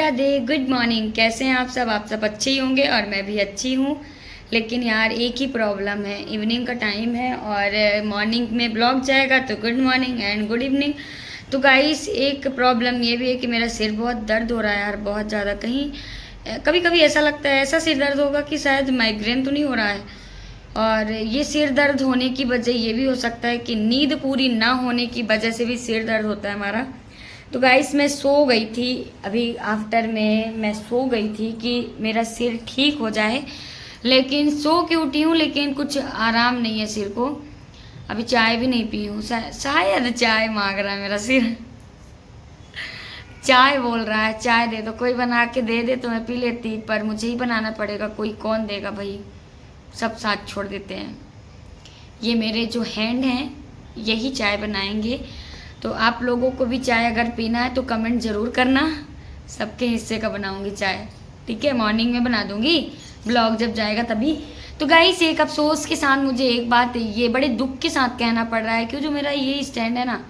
Radhe good morning. कैसे हैं आप सब अच्छे ही होंगे और मैं भी अच्छी हूँ। लेकिन यार एक ही प्रॉब्लम है, इवनिंग का टाइम है और मॉर्निंग में ब्लॉग जाएगा तो good morning and good evening. तो गाइस एक प्रॉब्लम ये भी है कि मेरा सिर बहुत दर्द हो रहा है यार, बहुत ज़्यादा। कहीं कभी कभी ऐसा लगता है ऐसा सिर दर्द होगा कि शायद माइग्रेन तो नहीं हो रहा है। और ये सिर दर्द होने की वजह ये भी हो सकता है कि नींद पूरी ना होने की वजह से भी सिर दर्द होता है हमारा। तो गाइस मैं सो गई थी, अभी आफ्टर में मैं सो गई थी कि मेरा सिर ठीक हो जाए, लेकिन सो के उठी हूँ लेकिन कुछ आराम नहीं है सिर को। अभी चाय भी नहीं पी हूँ, शायद चाय मांग रहा है मेरा सिर। चाय बोल रहा है चाय दे दो, कोई बना के दे दे तो मैं पी लेती, पर मुझे ही बनाना पड़ेगा, कोई कौन देगा भाई, सब साथ छोड़ देते हैं। ये मेरे जो हैंड हैं यही चाय बनाएंगे। तो आप लोगों को भी चाय अगर पीना है तो कमेंट ज़रूर करना, सबके हिस्से का बनाऊंगी चाय, ठीक है। मॉर्निंग में बना दूंगी, ब्लॉग जब जाएगा तभी। तो गाइस एक अफसोस के साथ मुझे एक बात ये बड़े दुख के साथ कहना पड़ रहा है कि जो मेरा ये स्टैंड है ना,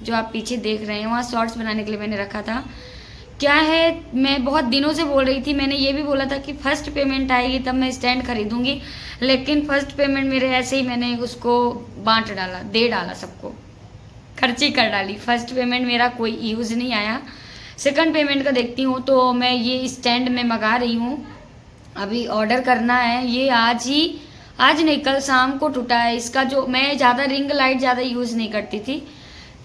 जो आप पीछे देख रहे हैं, वहाँ शॉर्ट्स बनाने के लिए मैंने रखा था। क्या है, मैं बहुत दिनों से बोल रही थी, मैंने ये भी बोला था कि फर्स्ट पेमेंट आएगी तब मैं स्टैंड खरीदूंगी, लेकिन फर्स्ट पेमेंट मेरे ऐसे ही मैंने उसको बांट डाला, दे डाला, सबको खर्ची कर डाली। फर्स्ट पेमेंट मेरा कोई यूज़ नहीं आया। सेकंड पेमेंट का देखती हूँ तो मैं ये स्टैंड में मंगा रही हूँ, अभी ऑर्डर करना है। ये आज नहीं कल शाम को टूटा है। इसका जो मैं ज़्यादा रिंग लाइट ज़्यादा यूज़ नहीं करती थी,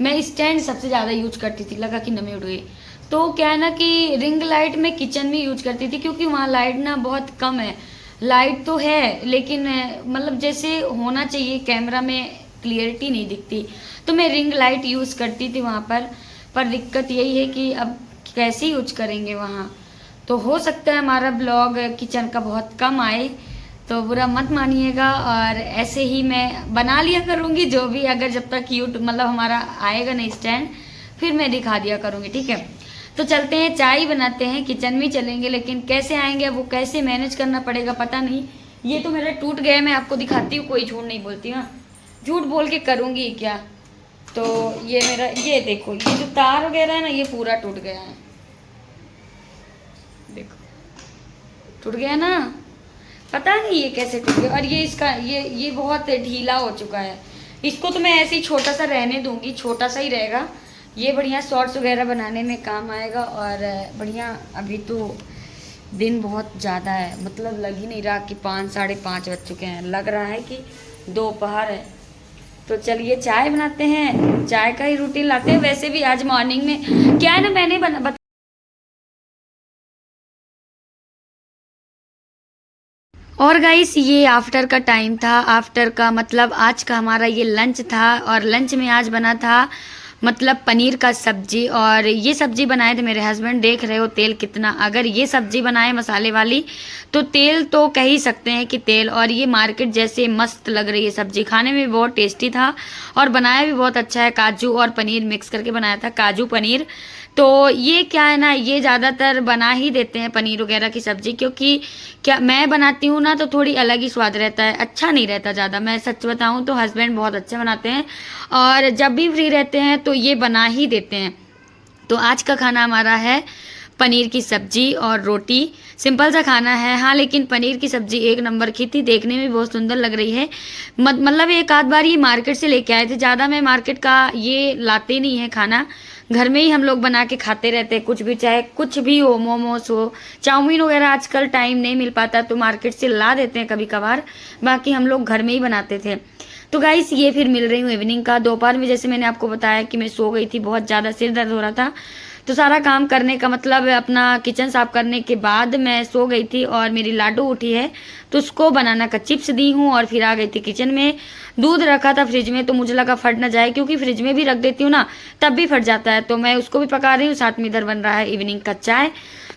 मैं स्टैंड सबसे ज़्यादा यूज करती थी, लगा कि नमे उड़ गई। तो क्या है ना कि रिंग लाइट में किचन में यूज करती थी क्योंकि वहाँ लाइट ना बहुत कम है। लाइट तो है लेकिन मतलब जैसे होना चाहिए कैमरा में क्लियरिटी नहीं दिखती, तो मैं रिंग लाइट यूज़ करती थी वहाँ पर दिक्कत यही है कि अब कैसे यूज करेंगे वहाँ। तो हो सकता है हमारा ब्लॉग किचन का बहुत कम आए, तो बुरा मत मानिएगा। और ऐसे ही मैं बना लिया करूँगी जो भी, अगर जब तक यूट्यूब मतलब हमारा आएगा नहीं स्टैंड, फिर मैं दिखा दिया करूँगी, ठीक है। तो चलते हैं, चाय बनाते हैं, किचन में चलेंगे, लेकिन कैसे आएंगे वो कैसे मैनेज करना पड़ेगा पता नहीं। ये तो मेरा टूट गया, मैं आपको दिखाती हूँ, कोई झूठ नहीं बोलती हूँ, झूठ बोल के करूँगी क्या। तो ये मेरा, ये देखो, ये जो तार वगैरह है ना ये पूरा टूट गया है, देखो टूट गया ना, पता नहीं ये कैसे टूट गया। और ये इसका ये बहुत ढीला हो चुका है। इसको तो मैं ऐसे ही छोटा सा रहने दूंगी, छोटा सा ही रहेगा, ये बढ़िया शॉर्ट्स वगैरह बनाने में काम आएगा। और बढ़िया, अभी तो दिन बहुत ज़्यादा है, मतलब लग ही नहीं रहा कि 5 साढ़े 5 बज चुके हैं, लग रहा है कि दोपहर है। तो चलिए चाय बनाते हैं, चाय का ही रूटीन लाते हैं। वैसे भी आज मॉर्निंग में क्या है ना, मैंने और गाइस ये आफ्टर का टाइम था, आफ्टर का मतलब आज का हमारा ये लंच था। और लंच में आज बना था मतलब पनीर का सब्जी, और ये सब्जी बनाए थे मेरे हस्बैंड। देख रहे हो तेल कितना, अगर ये सब्जी बनाए मसाले वाली तो तेल तो कह ही सकते हैं कि तेल। और ये मार्केट जैसे मस्त लग रही है सब्जी, खाने में भी बहुत टेस्टी था और बनाया भी बहुत अच्छा है। काजू और पनीर मिक्स करके बनाया था, काजू पनीर। तो ये क्या है ना, ये ज़्यादातर बना ही देते हैं पनीर वगैरह की सब्ज़ी, क्योंकि क्या मैं बनाती हूँ ना तो थोड़ी अलग ही स्वाद रहता है, अच्छा नहीं रहता ज़्यादा। मैं सच बताऊँ तो हस्बैंड बहुत अच्छा बनाते हैं और जब भी फ्री रहते हैं तो ये बना ही देते हैं। तो आज का खाना हमारा है पनीर की सब्जी और रोटी, सिंपल सा खाना है हाँ, लेकिन पनीर की सब्जी एक नंबर की थी, देखने में बहुत सुंदर लग रही है। मतलब एक आध बार ये मार्केट से लेके आए थे, ज़्यादा मैं मार्केट का ये लाते नहीं है खाना, घर में ही हम लोग बना के खाते रहते हैं, कुछ भी चाहे कुछ भी हो, मोमोज हो, चाउमीन वगैरह। आजकल टाइम नहीं मिल पाता तो मार्केट से ला देते हैं कभी कभार, बाकी हम लोग घर में ही बनाते थे। तो गाइस ये फिर मिल रही हूँ इवनिंग का। दोपहर में जैसे मैंने आपको बताया कि मैं सो गई थी, बहुत ज़्यादा सिर दर्द हो रहा था, तो सारा काम करने का मतलब अपना किचन साफ करने के बाद मैं सो गई थी। और मेरी लाडू उठी है तो उसको बनाना का चिप्स दी हूँ और फिर आ गई थी किचन में। दूध रखा था फ्रिज में तो मुझे लगा फट ना जाए, क्योंकि फ्रिज में भी रख देती हूँ ना तब भी फट जाता है, तो मैं उसको भी पका रही हूँ, साथ में इधर बन रहा है इवनिंग का चाय।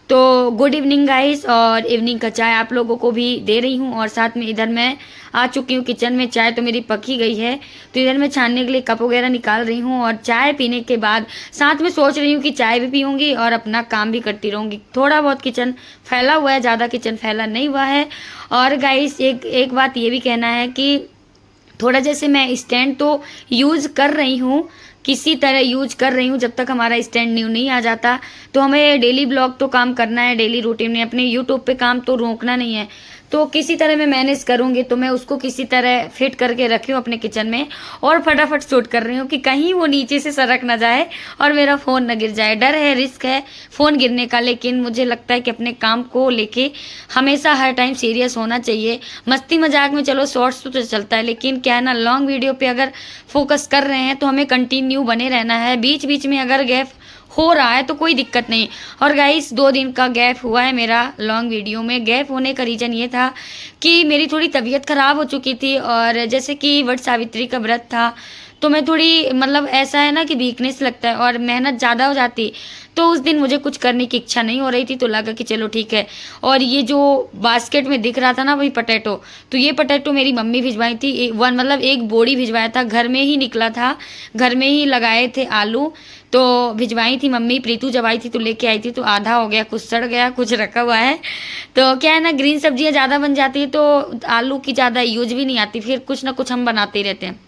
तो गुड इवनिंग गाइस, और इवनिंग का चाय आप लोगों को भी दे रही हूँ। और साथ में इधर मैं आ चुकी हूँ किचन में, चाय तो मेरी पक ही गई है, तो इधर मैं छानने के लिए कप वगैरह निकाल रही हूँ। और चाय पीने के बाद साथ में सोच रही हूँ कि चाय भी पीऊँगी और अपना काम भी करती रहूँगी। थोड़ा बहुत किचन फैला हुआ है, ज़्यादा किचन फैला नहीं हुआ है। और गाइस एक बात ये भी कहना है कि थोड़ा जैसे मैं स्टैंड तो यूज़ कर रही हूँ, किसी तरह यूज कर रही हूँ जब तक हमारा स्टैंड न्यू नहीं आ जाता। तो हमें डेली ब्लॉग तो काम करना है, डेली रूटीन में अपने यूट्यूब पे काम तो रोकना नहीं है। तो किसी तरह मैं मैनेज करूँगी, तो मैं उसको किसी तरह फिट करके रखी हूँ अपने किचन में और फटाफट शूट कर रही हूँ कि कहीं वो नीचे से सरक ना जाए और मेरा फ़ोन न गिर जाए। डर है, रिस्क है फ़ोन गिरने का, लेकिन मुझे लगता है कि अपने काम को लेके हमेशा हर टाइम सीरियस होना चाहिए। मस्ती मजाक में चलो शॉर्ट्स तो चलता है, लेकिन क्या है ना, लॉन्ग वीडियो पे अगर फोकस कर रहे हैं तो हमें कंटिन्यू बने रहना है। बीच बीच में अगर गैप हो रहा है तो कोई दिक्कत नहीं। और गाइस 2 दिन का गैप हुआ है मेरा लॉन्ग वीडियो में। गैप होने का रीज़न ये था कि मेरी थोड़ी तबीयत ख़राब हो चुकी थी, और जैसे कि वट सावित्री का व्रत था तो मैं थोड़ी मतलब ऐसा है ना कि वीकनेस लगता है और मेहनत ज़्यादा हो जाती, तो उस दिन मुझे कुछ करने की इच्छा नहीं हो रही थी। तो लगा कि चलो ठीक है। और ये जो बास्केट में दिख रहा था ना वही पटेटो, तो ये पटेटो मेरी मम्मी भिजवाई थी। वन मतलब एक बोरी भिजवाया था, घर में ही निकला था, घर में ही लगाए थे आलू, तो भिजवाई थी मम्मी। प्रीतू जब आई थी तो लेके आई थी, तो आधा हो गया, कुछ सड़ गया, कुछ रखा हुआ है। तो क्या है ना, ग्रीन सब्जियां ज़्यादा बन जाती है तो आलू की ज़्यादा यूज भी नहीं आती, फिर कुछ ना कुछ हम बनाते ही रहते हैं।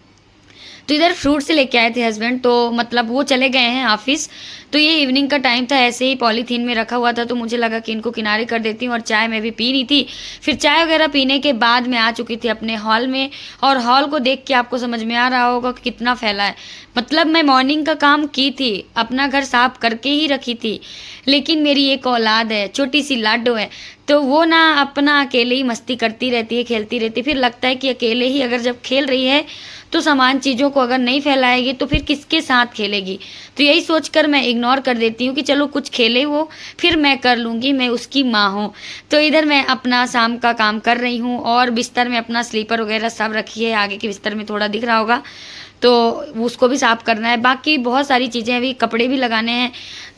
तो इधर फ्रूट से लेके आए थे हस्बैंड, तो मतलब वो चले गए हैं ऑफिस। तो ये इवनिंग का टाइम था, ऐसे ही पॉलीथीन में रखा हुआ था, तो मुझे लगा कि इनको किनारे कर देती हूँ। और चाय मैं भी पी रही थी। फिर चाय वगैरह पीने के बाद मैं आ चुकी थी अपने हॉल में, और हॉल को देख के आपको समझ में आ रहा होगा कि कितना फैला है। मतलब मैं मॉर्निंग का काम की थी, अपना घर साफ करके ही रखी थी, लेकिन मेरी एक औलाद है, छोटी सी लाडो है, तो वो ना अपना अकेले ही मस्ती करती रहती है, खेलती रहती है। फिर लगता है कि अकेले ही अगर जब खेल रही है तो सामान चीज़ों को अगर नहीं फैलाएगी तो फिर किसके साथ खेलेगी। तो यही सोचकर मैं इग्नोर कर देती हूँ कि चलो कुछ खेले वो, फिर मैं कर लूँगी, मैं उसकी माँ हूँ। तो इधर मैं अपना शाम का काम कर रही हूँ, और बिस्तर में अपना स्लीपर वगैरह सब रखी है, आगे के बिस्तर में थोड़ा दिख रहा होगा, तो उसको भी साफ़ करना है। बाकी बहुत सारी चीज़ें, अभी कपड़े भी लगाने हैं।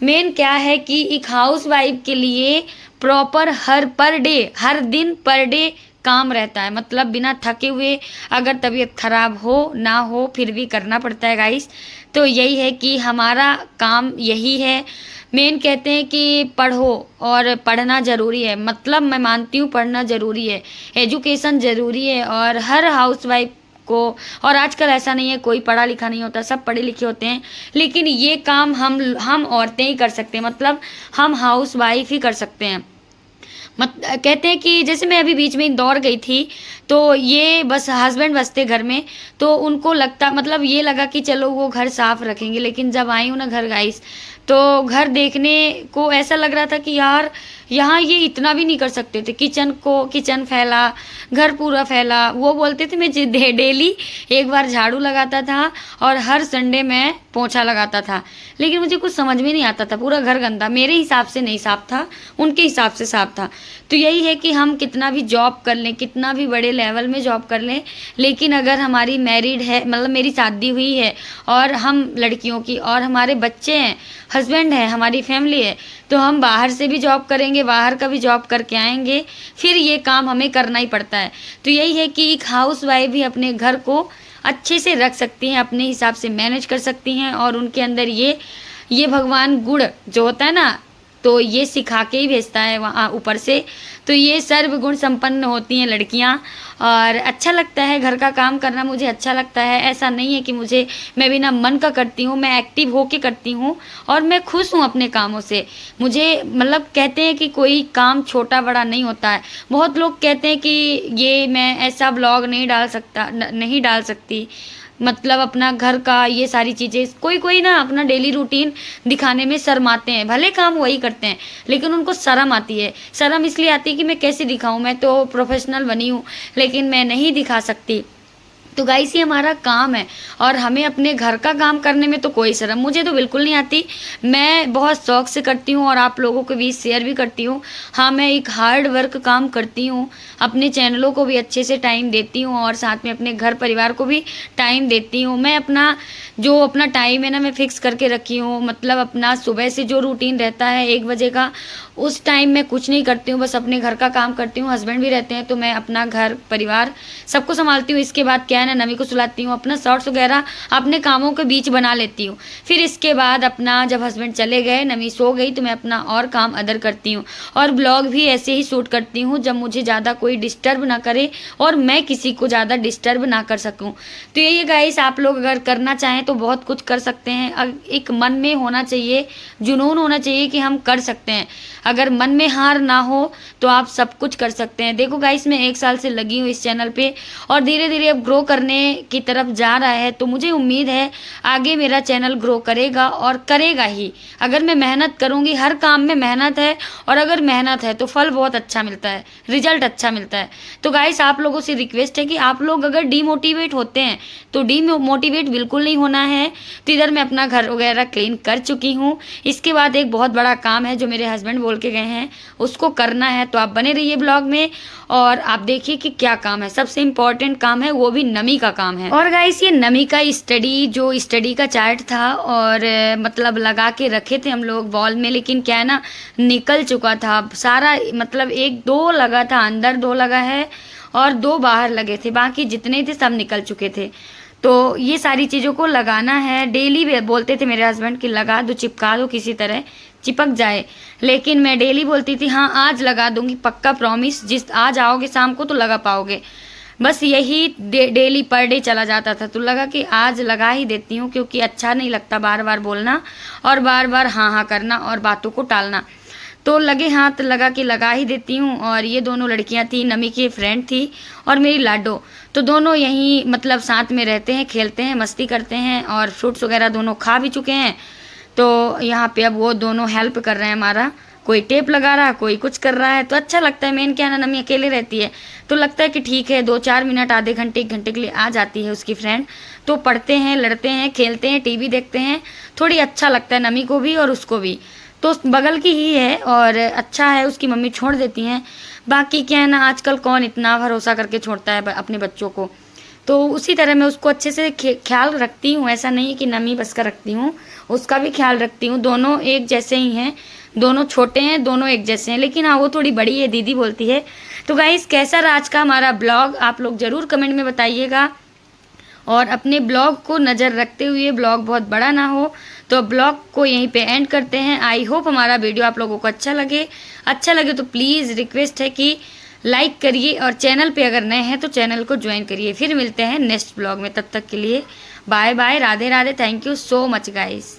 मेन क्या है कि एक हाउस वाइफ के लिए प्रॉपर हर दिन पर डे काम रहता है, मतलब बिना थके हुए, अगर तबीयत खराब हो ना हो फिर भी करना पड़ता है गाइस। तो यही है कि हमारा काम यही है। मेन कहते हैं कि पढ़ो, और पढ़ना ज़रूरी है, मतलब मैं मानती हूँ पढ़ना ज़रूरी है, एजुकेशन ज़रूरी है। और हर हाउसवाइफ को, और आजकल ऐसा नहीं है कोई पढ़ा लिखा नहीं होता, सब पढ़े लिखे होते हैं, लेकिन ये काम हम औरतें ही कर सकते हैं, मतलब हम हाउस वाइफ ही कर सकते हैं। कहते हैं कि जैसे मैं अभी बीच में इंदौर गई थी, तो ये बस हस्बैंड बसते घर में, तो उनको लगता, मतलब ये लगा कि चलो वो घर साफ रखेंगे, लेकिन जब आई हूँ ना घर गाइस, तो घर देखने को ऐसा लग रहा था कि यार यहाँ ये इतना भी नहीं कर सकते थे। किचन फैला, घर पूरा फैला। वो बोलते थे मैं डेली एक बार झाड़ू लगाता था और हर संडे में पोंछा लगाता था, लेकिन मुझे कुछ समझ में नहीं आता था, पूरा घर गंदा, मेरे हिसाब से नहीं साफ था, उनके हिसाब से साफ था। तो यही है कि हम कितना भी जॉब कर लें, कितना भी बड़े लेवल में जॉब कर लें, लेकिन अगर हमारी मैरिड है, मतलब मेरी शादी हुई है और हम लड़कियों की, और हमारे बच्चे हैं, हस्बैंड है, हमारी फैमिली है, तो हम बाहर से भी जॉब करेंगे, बाहर का भी जॉब करके आएंगे, फिर ये काम हमें करना ही पड़ता है। तो यही है कि एक हाउस वाइफ भी अपने घर को अच्छे से रख सकती हैं, अपने हिसाब से मैनेज कर सकती हैं, और उनके अंदर ये भगवान गुण जो होता है ना, तो ये सिखा के ही भेजता है वहाँ ऊपर से। तो ये सर्व गुण संपन्न होती हैं लड़कियाँ, और अच्छा लगता है घर का काम करना, मुझे अच्छा लगता है। ऐसा नहीं है कि मैं बिना मन का करती हूँ, मैं एक्टिव होके करती हूँ, और मैं खुश हूँ अपने कामों से। मुझे मतलब कहते हैं कि कोई काम छोटा बड़ा नहीं होता है। बहुत लोग कहते हैं कि ये मैं ऐसा ब्लॉग नहीं डाल सकती, मतलब अपना घर का ये सारी चीज़ें, कोई ना अपना डेली रूटीन दिखाने में शर्माते हैं, भले काम वही करते हैं, लेकिन उनको शर्म आती है। शर्म इसलिए आती है कि मैं कैसे दिखाऊं, मैं तो प्रोफेशनल बनी हूँ, लेकिन मैं नहीं दिखा सकती। तो गाइस ये हमारा काम है, और हमें अपने घर का काम करने में तो कोई शर्म, मुझे तो बिल्कुल नहीं आती। मैं बहुत शौक से करती हूँ, और आप लोगों के बीच शेयर भी करती हूँ। हाँ, मैं एक हार्ड वर्क काम करती हूँ, अपने चैनलों को भी अच्छे से टाइम देती हूँ, और साथ में अपने घर परिवार को भी टाइम देती हूँ। मैं अपना टाइम है ना, मैं फिक्स करके रखी हूँ, मतलब अपना सुबह से जो रूटीन रहता है 1 बजे का, उस टाइम मैं कुछ नहीं करती हूँ, बस अपने घर का काम करती हूँ। हस्बैंड भी रहते हैं तो मैं अपना घर परिवार सबको संभालती हूँ। इसके बाद क्या है ना नमी को सुलाती हूँ, अपना शॉर्ट्स वगैरह अपने कामों के बीच बना लेती हूँ। फिर इसके बाद अपना जब हस्बैंड चले गए, नमी सो गई, तो मैं अपना और काम अदर करती हूँ और ब्लॉग भी ऐसे ही शूट करती हूँ जब मुझे ज़्यादा कोई डिस्टर्ब ना करे और मैं किसी को ज़्यादा डिस्टर्ब ना कर सकूँ। तो यही गाइस, आप लोग अगर करना चाहें तो बहुत कुछ कर सकते हैं। एक मन में होना चाहिए, जुनून होना चाहिए कि हम कर सकते हैं। अगर मन में हार ना हो तो आप सब कुछ कर सकते हैं। देखो गाइस, मैं 1 साल से लगी हूँ इस चैनल पे और धीरे धीरे अब ग्रो करने की तरफ जा रहा है, तो मुझे उम्मीद है आगे मेरा चैनल ग्रो करेगा और करेगा ही। अगर मैं मेहनत करूँगी, हर काम में मेहनत है और अगर मेहनत है तो फल बहुत अच्छा मिलता है, रिजल्ट अच्छा मिलता है। तो गाइस, आप लोगों से रिक्वेस्ट है कि आप लोग अगर डीमोटिवेट होते हैं तो डीमोटिवेट बिल्कुल नहीं होना है। तो इधर मैं अपना घर वगैरह क्लीन कर चुकी हूँ। इसके बाद एक बहुत बड़ा काम है जो मेरे हस्बैंड बोल के गए हैं, उसको करना है। तो आप बने रहिए ब्लॉग में और आप देखिए कि क्या काम है। सबसे इम्पोर्टेंट काम है, वो भी नमी का काम है। और गाइस, ये नमी का स्टडी का चार्ट था और मतलब लगा के रखे थे हम लोग वॉल में, लेकिन क्या है ना, निकल चुका था सारा। मतलब 1-2 लगा था, अंदर 2 लगा है और 2 बाहर लगे थे, बाकी जितने थे सब निकल चुके थे। तो ये सारी चीज़ों को लगाना है डेली। बोलते थे मेरे हस्बैंड कि लगा दो, चिपका दो, किसी तरह चिपक जाए, लेकिन मैं डेली बोलती थी हाँ आज लगा दूंगी, पक्का प्रॉमिस, जिस आज आओगे शाम को तो लगा पाओगे। बस यही डेली पर डे चला जाता था। तो लगा कि आज लगा ही देती हूँ, क्योंकि अच्छा नहीं लगता बार बार बोलना और बार बार हाँ हाँ करना और बातों को टालना। तो लगे हाथ लगा कि लगा ही देती हूँ। और ये दोनों लड़कियाँ थी, नमी की फ्रेंड थी और मेरी लाडो, तो दोनों यहीं मतलब साथ में रहते हैं, खेलते हैं, मस्ती करते हैं और फ्रूट्स वगैरह दोनों खा भी चुके हैं। तो यहाँ पे अब वो दोनों हेल्प कर रहे हैं हमारा, कोई टेप लगा रहा है, कोई कुछ कर रहा है। तो अच्छा लगता है। मेन क्या है ना, नमी अकेले रहती है तो लगता है कि ठीक है 2-4 मिनट, आधे घंटे 1 घंटे के लिए आ जाती है उसकी फ्रेंड, तो पढ़ते हैं, लड़ते हैं, खेलते हैं, टीवी देखते हैं, थोड़ी अच्छा लगता है नमी को भी और उसको भी। तो बगल की ही है और अच्छा है, उसकी मम्मी छोड़ देती हैं। बाकी क्या है ना, आजकल कौन इतना भरोसा करके छोड़ता है अपने बच्चों को। तो उसी तरह मैं उसको अच्छे से ख्याल रखती हूँ। ऐसा नहीं है कि नमी बस का रखती हूँ, उसका भी ख्याल रखती हूँ। दोनों एक जैसे ही हैं, दोनों छोटे हैं, दोनों एक जैसे हैं, लेकिन हाँ वो थोड़ी बड़ी है, दीदी बोलती है। तो गाइस, कैसा रहा आज का हमारा ब्लॉग, आप लोग ज़रूर कमेंट में बताइएगा। और अपने ब्लॉग को नज़र रखते हुए, ब्लॉग बहुत बड़ा ना हो, तो ब्लॉग को यहीं पे एंड करते हैं। आई होप हमारा वीडियो आप लोगों को अच्छा लगे तो प्लीज़ रिक्वेस्ट है कि लाइक करिए और चैनल पे अगर नए हैं तो चैनल को ज्वाइन करिए। फिर मिलते हैं नेक्स्ट ब्लॉग में, तब तक के लिए bye bye, Radhe Radhe, thank you so much guys.